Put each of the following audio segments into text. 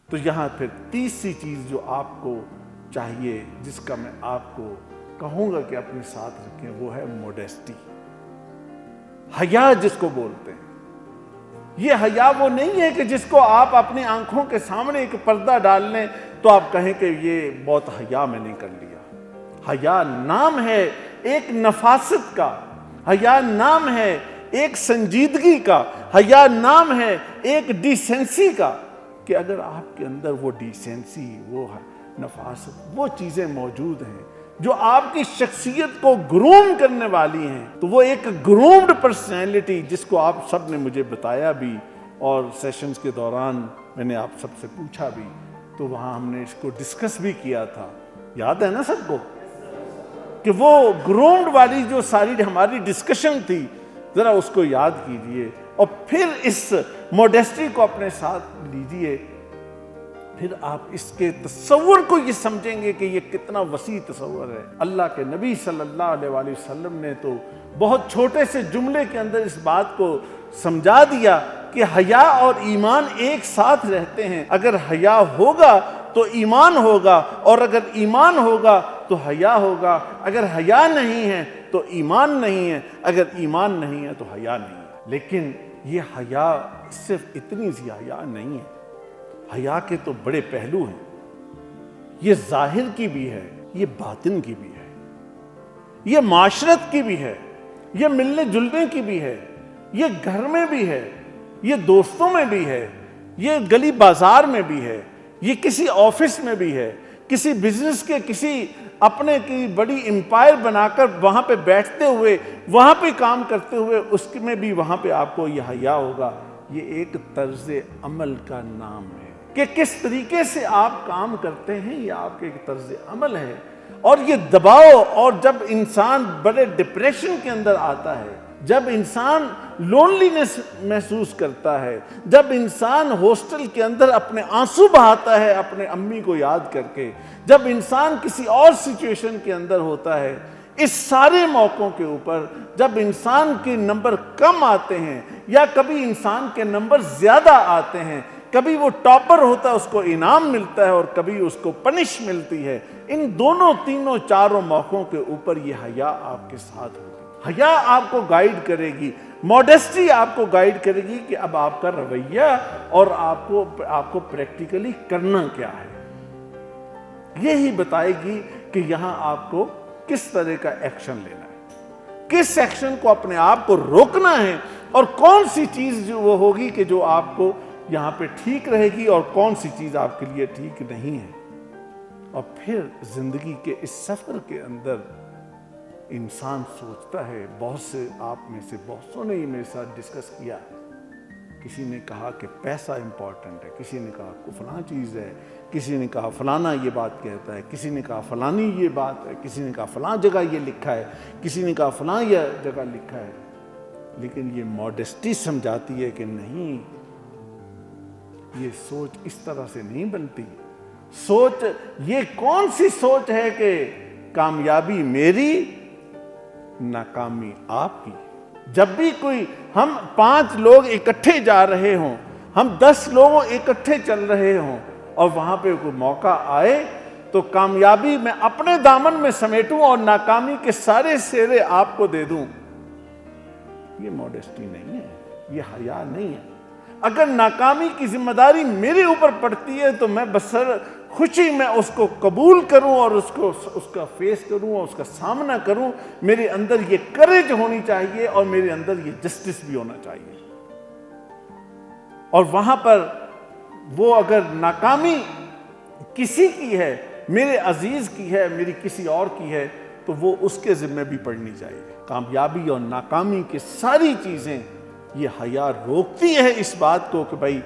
تو یہاں پھر تیسری چیز جو آپ کو چاہیے، جس کا میں آپ کو کہوں گا کہ اپنے ساتھ رکھیں، وہ ہے موڈیسٹی، حیا جس کو بولتے ہیں۔ یہ حیا وہ نہیں ہے کہ جس کو آپ اپنی آنکھوں کے سامنے ایک پردہ ڈال لیں تو آپ کہیں کہ یہ بہت حیا میں نے کر لیا۔ حیا نام ہے ایک نفاست کا، حیا نام ہے ایک سنجیدگی کا، حیا نام ہے ایک ڈیسنسی کا، کہ اگر آپ کے اندر وہ ڈیسنسی، وہ نفاست، وہ چیزیں موجود ہیں جو آپ کی شخصیت کو گروم کرنے والی ہیں، تو وہ ایک گرومڈ پرسنالٹی، جس کو آپ سب نے مجھے بتایا بھی اور سیشنز کے دوران میں نے آپ سب سے پوچھا بھی، تو وہاں ہم نے اس کو ڈسکس بھی کیا تھا، یاد ہے نا سب کو؟ کہ وہ گرومڈ والی جو ساری ہماری ڈسکشن تھی، ذرا اس کو یاد کیجئے اور پھر اس موڈیسٹی کو اپنے ساتھ لیجئے، پھر آپ اس کے تصور کو یہ سمجھیں گے کہ یہ کتنا وسیع تصور ہے۔ اللہ کے نبی صلی اللہ علیہ وآلہ وسلم نے تو بہت چھوٹے سے جملے کے اندر اس بات کو سمجھا دیا کہ حیا اور ایمان ایک ساتھ رہتے ہیں، اگر حیا ہوگا تو ایمان ہوگا، اور اگر ایمان ہوگا تو حیا ہوگا، اگر حیا نہیں ہے تو ایمان نہیں ہے، اگر ایمان نہیں ہے تو حیا نہیں ہے۔ لیکن یہ حیا صرف اتنی سی حیا نہیں ہے، حیا کے تو بڑے پہلو ہیں، یہ ظاہر کی بھی ہے، یہ باطن کی بھی ہے، یہ معاشرت کی بھی ہے، یہ ملنے جلنے کی بھی ہے، یہ گھر میں بھی ہے، یہ دوستوں میں بھی ہے، یہ گلی بازار میں بھی ہے، یہ کسی آفس میں بھی ہے، کسی بزنس کے کسی اپنے کی بڑی امپائر بنا کر وہاں پہ بیٹھتے ہوئے، وہاں پہ کام کرتے ہوئے، اس میں بھی وہاں پہ آپ کو یہ حیا ہوگا۔ یہ ایک طرز عمل کا نام ہے کہ کس طریقے سے آپ کام کرتے ہیں، یہ آپ کے ایک طرز عمل ہے۔ اور یہ دباؤ، اور جب انسان بڑے ڈپریشن کے اندر آتا ہے، جب انسان لونلینس محسوس کرتا ہے، جب انسان ہاسٹل کے اندر اپنے آنسو بہاتا ہے اپنے امی کو یاد کر کے، جب انسان کسی اور سچویشن کے اندر ہوتا ہے، اس سارے موقعوں کے اوپر جب انسان کے نمبر کم آتے ہیں یا کبھی انسان کے نمبر زیادہ آتے ہیں، کبھی وہ ٹاپر ہوتا ہے اس کو انعام ملتا ہے اور کبھی اس کو پنش ملتی ہے، ان دونوں تینوں چاروں موقعوں کے اوپر یہ حیا آپ کے ساتھ ہوگی۔ حیا آپ کو گائیڈ کرے گی، موڈیسٹی آپ کو گائیڈ کرے گی کہ اب آپ کا رویہ اور آپ کو پریکٹیکلی کرنا کیا ہے، یہی بتائے گی کہ یہاں آپ کو کس طرح کا ایکشن لینا ہے، کس ایکشن کو اپنے آپ کو روکنا ہے، اور کون سی چیز جو وہ ہوگی کہ جو آپ کو یہاں پہ ٹھیک رہے گی اور کون سی چیز آپ کے لیے ٹھیک نہیں ہے۔ اور پھر زندگی کے اس سفر کے اندر انسان سوچتا ہے، بہت سے آپ میں سے بہت نے یہ میرے ساتھ ڈسکس کیا، کسی نے کہا کہ پیسہ امپورٹنٹ ہے، کسی نے کہا کہ فلاں چیز ہے، کسی نے کہا فلانا یہ بات کہتا ہے، کسی نے کہا فلانی یہ بات ہے، کسی نے کہا فلاں جگہ یہ لکھا ہے، کسی نے کہا فلاں یہ جگہ لکھا ہے۔ لیکن یہ موڈیسٹی سمجھاتی ہے کہ نہیں، یہ سوچ اس طرح سے نہیں بنتی۔ سوچ یہ کون سی سوچ ہے کہ کامیابی میری، ناکامی آپ کی۔ جب بھی کوئی ہم 5 لوگ اکٹھے جا رہے ہوں، ہم 10 لوگ اکٹھے چل رہے ہوں، اور وہاں پہ کوئی موقع آئے تو کامیابی میں اپنے دامن میں سمیٹوں اور ناکامی کے سارے سہرے آپ کو دے دوں، یہ موڈیسٹی نہیں ہے، یہ حیا نہیں ہے۔ اگر ناکامی کی ذمہ داری میرے اوپر پڑتی ہے تو میں بسر خوشی میں اس کو قبول کروں اور اس کا فیس کروں اور اس کا سامنا کروں۔ میرے اندر یہ کریج ہونی چاہیے اور میرے اندر یہ جسٹس بھی ہونا چاہیے۔ اور وہاں پر وہ اگر ناکامی کسی کی ہے، میرے عزیز کی ہے، میری کسی اور کی ہے، تو وہ اس کے ذمہ بھی پڑنی چاہیے۔ کامیابی اور ناکامی کی ساری چیزیں یہ حیا روکتی ہے اس بات کو کہ بھائی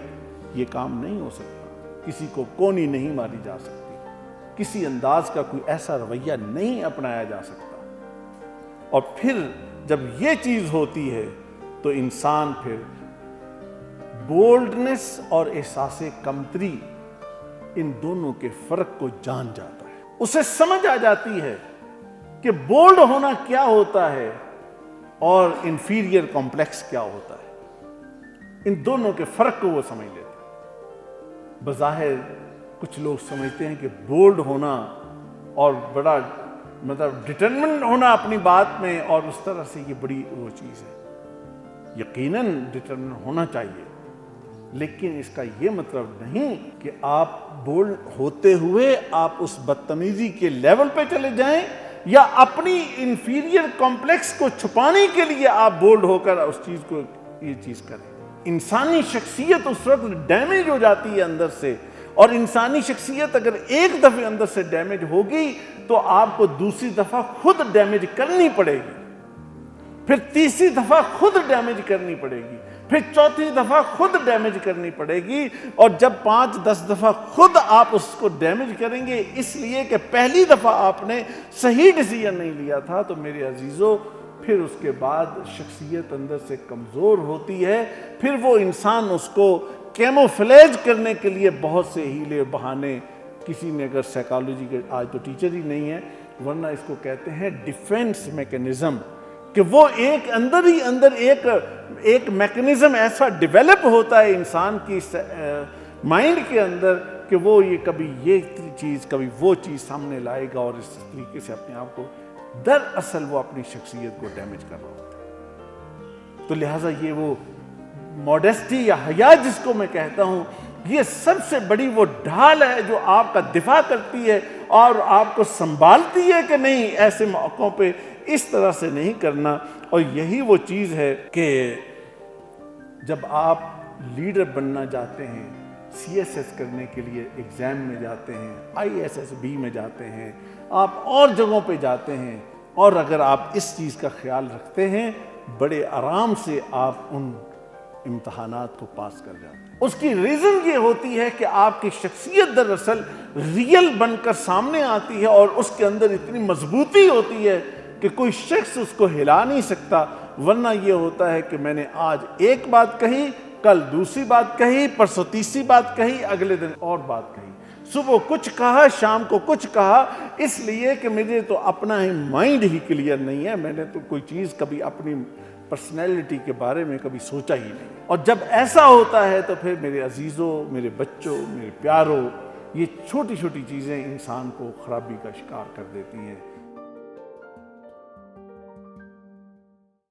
یہ کام نہیں ہو سکتا، کسی کو کونی نہیں ماری جا سکتی، کسی انداز کا کوئی ایسا رویہ نہیں اپنایا جا سکتا۔ اور پھر جب یہ چیز ہوتی ہے تو انسان پھر بولڈنس اور احساس کمتری، ان دونوں کے فرق کو جان جاتا ہے، اسے سمجھ آ جاتی ہے کہ بولڈ ہونا کیا ہوتا ہے اور انفیریئر کمپلیکس کیا ہوتا ہے۔ ان دونوں کے فرق کو وہ سمجھ لیتا ہے۔ بظاہر کچھ لوگ سمجھتے ہیں کہ بولڈ ہونا اور بڑا ڈٹرمنٹ ہونا اپنی بات میں، اور اس طرح سے یہ بڑی وہ چیز ہے۔ یقیناً ڈٹرمنٹ ہونا چاہیے، لیکن اس کا یہ مطلب نہیں کہ آپ بولڈ ہوتے ہوئے آپ اس بدتمیزی کے لیول پہ چلے جائیں، یا اپنی انفیریئر کمپلیکس کو چھپانے کے لیے آپ بولڈ ہو کر اس چیز کو یہ چیز کریں۔ انسانی شخصیت اس وقت ڈیمیج ہو جاتی ہے اندر سے، اور انسانی شخصیت اگر ایک دفعہ اندر سے ڈیمیج ہوگی تو آپ کو دوسری دفعہ خود ڈیمیج کرنی پڑے گی، پھر تیسری دفعہ خود ڈیمیج کرنی پڑے گی، پھر چوتھی دفعہ خود ڈیمیج کرنی پڑے گی، اور جب 5-10 دفعہ خود آپ اس کو ڈیمیج کریں گے اس لیے کہ پہلی دفعہ آپ نے صحیح ڈیسیژن نہیں لیا تھا، تو میرے عزیزو پھر اس کے بعد شخصیت اندر سے کمزور ہوتی ہے۔ پھر وہ انسان اس کو کیموفلیج کرنے کے لیے بہت سے ہیلے بہانے، کسی نے اگر سائیکالوجی کے، آج تو ٹیچر ہی نہیں ہے ورنہ اس کو کہتے ہیں ڈیفینس میکنزم، کہ وہ ایک اندر ہی اندر ایک میکنزم ایسا ڈیولپ ہوتا ہے انسان کی مائنڈ کے اندر کہ وہ یہ کبھی یہ چیز کبھی وہ چیز سامنے لائے گا، اور اس طریقے سے اپنے آپ کو دراصل وہ اپنی شخصیت کو ڈیمیج کر رہا ہوتا ہے۔ تو لہٰذا یہ وہ موڈیسٹی یا حیا جس کو میں کہتا ہوں، یہ سب سے بڑی وہ ڈھال ہے جو آپ کا دفاع کرتی ہے اور آپ کو سنبھالتی ہے کہ نہیں، ایسے موقعوں پہ اس طرح سے نہیں کرنا۔ اور یہی وہ چیز ہے کہ جب آپ لیڈر بننا چاہتے ہیں، سی ایس ایس کرنے کے لیے ایگزام میں جاتے ہیں، آئی ایس ایس بی میں جاتے ہیں، آپ اور جگہوں پہ جاتے ہیں، اور اگر آپ اس چیز کا خیال رکھتے ہیں، بڑے آرام سے آپ ان امتحانات کو پاس کر جاتے ہیں۔ اس کی ریزن یہ ہوتی ہے کہ آپ کی شخصیت دراصل ریئل بن کر سامنے آتی ہے، اور اس کے اندر اتنی مضبوطی ہوتی ہے کہ کوئی شخص اس کو ہلا نہیں سکتا۔ ورنہ یہ ہوتا ہے کہ میں نے آج ایک بات کہی، کل دوسری بات کہی، پرسوں تیسری بات کہی، اگلے دن اور بات کہی، صبح کچھ کہا، شام کو کچھ کہا، اس لیے کہ مجھے تو اپنا ہی مائنڈ ہی کلیئر نہیں ہے، میں نے تو کوئی چیز کبھی اپنی پرسنالٹی کے بارے میں کبھی سوچا ہی نہیں۔ اور جب ایسا ہوتا ہے تو پھر میرے عزیزوں، میرے بچوں، میرے پیاروں، یہ چھوٹی چھوٹی چیزیں انسان کو خرابی کا شکار کر دیتی ہیں۔